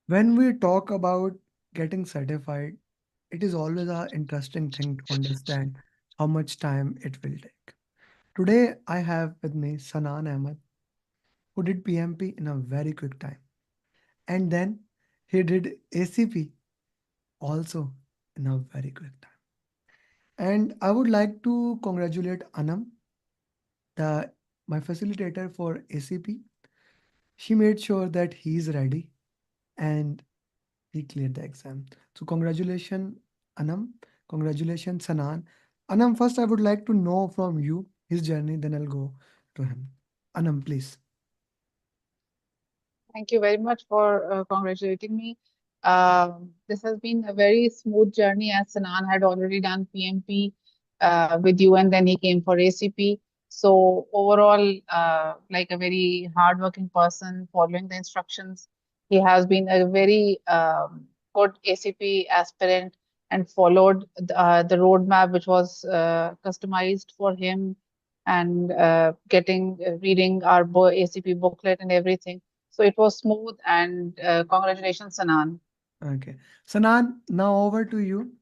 When we talk about getting certified, it is always an interesting thing to understand how much time it will take. Today, I have with me Sanan Ahmed, who did PMP in a very quick time. And then he did ACP also in a very quick time. And I would like to congratulate Anam, the my facilitator for ACP. She made sure that he's ready and he cleared the exam. So congratulations, Anam. Congratulations, Sanan. Anam, first I would like to know from you his journey, then I'll go to him. Anam, please. Thank you very much for congratulating me. This has been a very smooth journey as Sanan had already done PMP with you and then he came for ACP. So overall, like a very hardworking person following the instructions, he has been a very good ACP aspirant and followed the roadmap which was customized for him and getting reading our ACP booklet and everything. So it was smooth and congratulations, Sanan. Okay. Sanan, now over to you.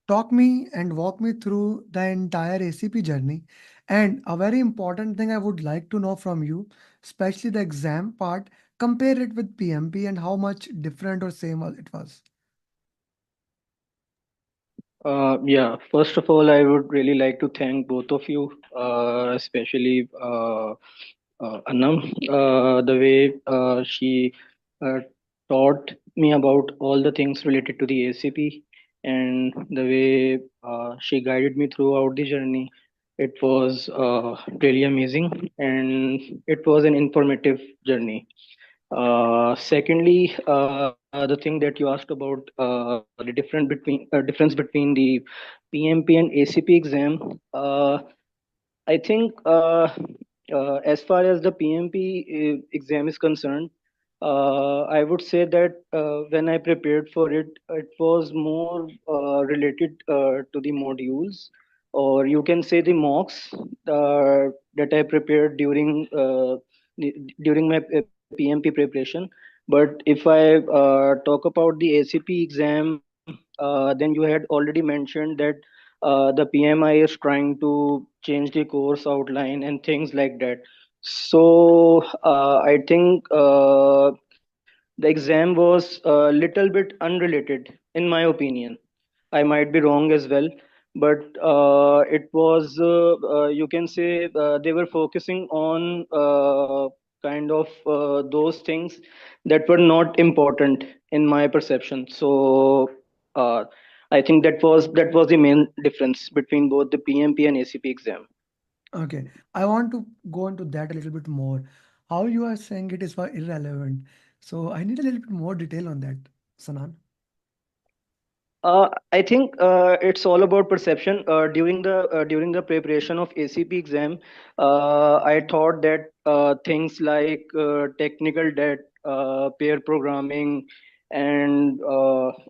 Talk me and walk me through the entire ACP journey. And a very important thing I would like to know from you, especially the exam part, compare it with PMP and how much different or same it was. Yeah, first of all, I would really like to thank both of you, especially Anam, the way she uh, taught me about all the things related to the ACP and the way she guided me throughout the journey. It was really amazing and it was an informative journey. Secondly, the thing that you asked about difference between the PMP and ACP exam. I think as far as the PMP exam is concerned, I would say that when I prepared for it, it was more related to the modules, or you can say the mocks that I prepared during my PMP preparation. But if I talk about the ACP exam, then you had already mentioned that the PMI is trying to change the course outline and things like that. So I think the exam was a little bit unrelated, in my opinion. I might be wrong as well, but it was, you can say, they were focusing on kind of those things that were not important in my perception. So uh, I think that was the main difference between both the PMP and ACP exam. Okay, I want to go into that a little bit more. How you are saying it is for irrelevant. So I need a little bit more detail on that, Sanan. I think it's all about perception. During the preparation of ACP exam, I thought that things like technical debt, pair programming, and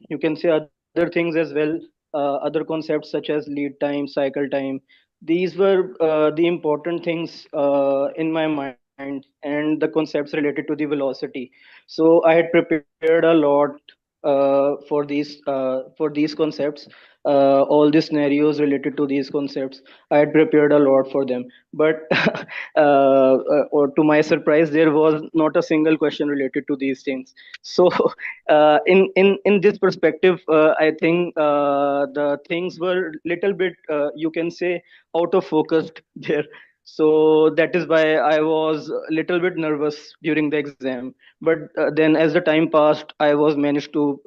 you can say other things as well, other concepts such as lead time, cycle time. These were the important things in my mind, and the concepts related to the velocity. So I had prepared a lot for these concepts, all the scenarios related to these concepts. I had prepared a lot for them, but or to my surprise, there was not a single question related to these things. So in this perspective, I think the things were little bit, you can say, out of focus there. So that is why I was a little bit nervous during the exam. But then as the time passed, I was managed to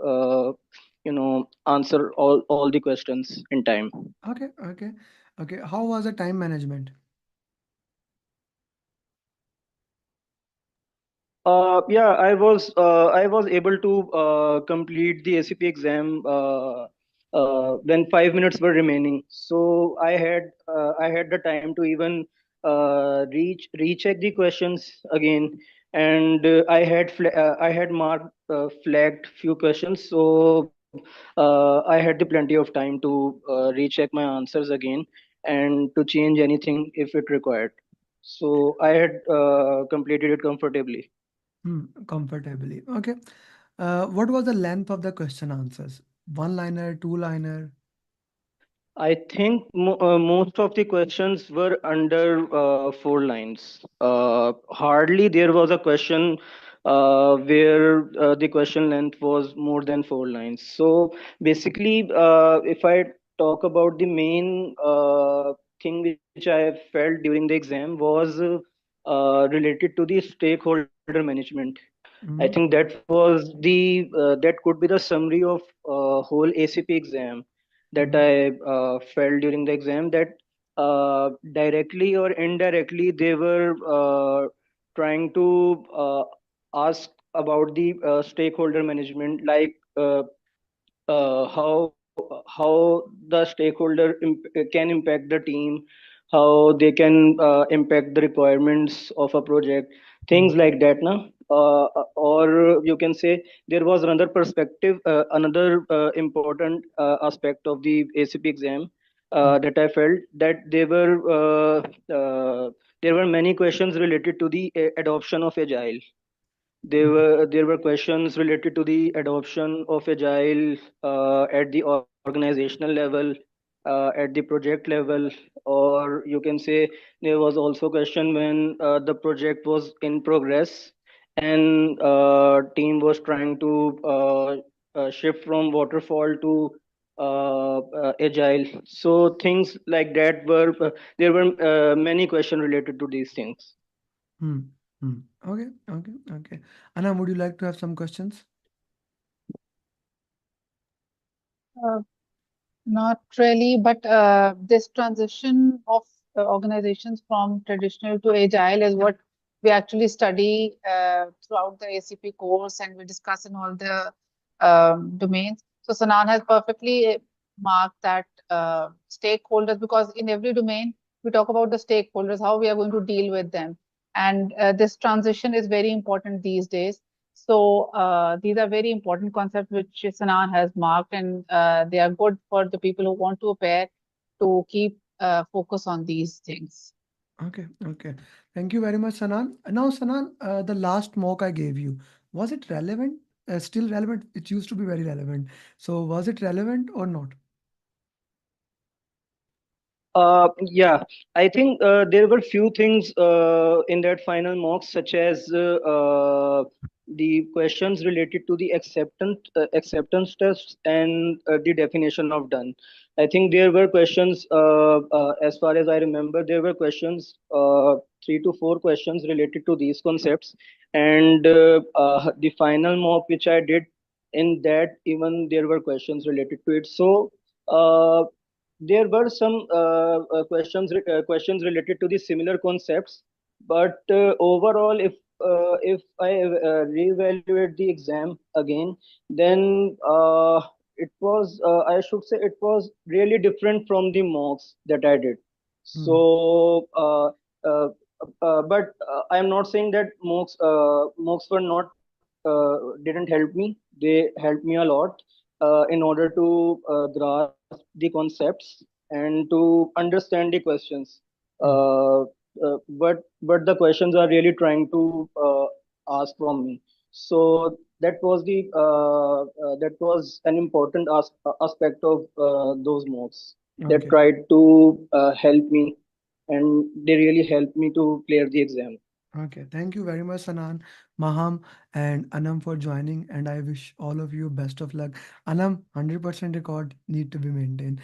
answer all the questions in time. Okay, okay, okay. How was the time management? Yeah, I was able to complete the ACP exam when 5 minutes were remaining. So I had the time to even recheck the questions again, and I had marked flagged few questions. So I had the plenty of time to recheck my answers again and to change anything if it required. So I had completed it comfortably. Comfortably. Okay. What was the length of the question answers? One liner, two liner? I think most of the questions were under 4 lines. Hardly there was a question where the question length was more than 4 lines. So basically, if I talk about the main thing which I felt during the exam was related to the stakeholder management. I think Mm-hmm. that was that could be the summary of whole ACP exam that Mm-hmm. I felt during the exam, that directly or indirectly they were trying to ask about the stakeholder management, like how the stakeholder can impact the team, how they can impact the requirements of a project, things like that. Now, or you can say there was another perspective, another important aspect of the ACP exam that I felt, that there were many questions related to the adoption of agile. There were questions related to the adoption of agile at the organizational level, at the project level, or you can say there was also question when the project was in progress and team was trying to shift from waterfall to agile. So things like that were there were many questions related to these things. Hmm. Hmm. Okay, okay, okay. Anna, would you like to have some questions? Uh, Not really, but this transition of organizations from traditional to agile is what we actually study throughout the ACP course, and we discuss in all the domains. So Sanan has perfectly marked that stakeholders, because in every domain we talk about the stakeholders, how we are going to deal with them, and this transition is very important these days. So these are very important concepts which Sanan has marked, and they are good for the people who want to prepare to keep focus on these things. Okay, okay. Thank you very much, Sanan. Now, Sanan, the last mock I gave you, was it relevant? Still relevant? It used to be very relevant. So, was it relevant or not? Yeah, I think there were few things in that final mock, such as the questions related to the acceptance tests and the definition of done. I think there were questions, as far as I remember, there were questions, 3 to 4 questions related to these concepts, and the final mock which I did, in that even there were questions related to it. So. There were some questions related to the similar concepts, but overall, if I reevaluate the exam again, then it was, I should say, it was really different from the mocks that I did. Hmm. So uh, but I am not saying that mocks were not didn't help me. They helped me a lot in order to grasp the concepts and to understand the questions. Hmm. But the questions are really trying to ask from me. So that was an important aspect of those mocks that Okay. tried to help me, and they really helped me to clear the exam. Okay, thank you very much, Sanan, Maham, and Anam for joining. And I wish all of you best of luck. Anam, 100% record need to be maintained.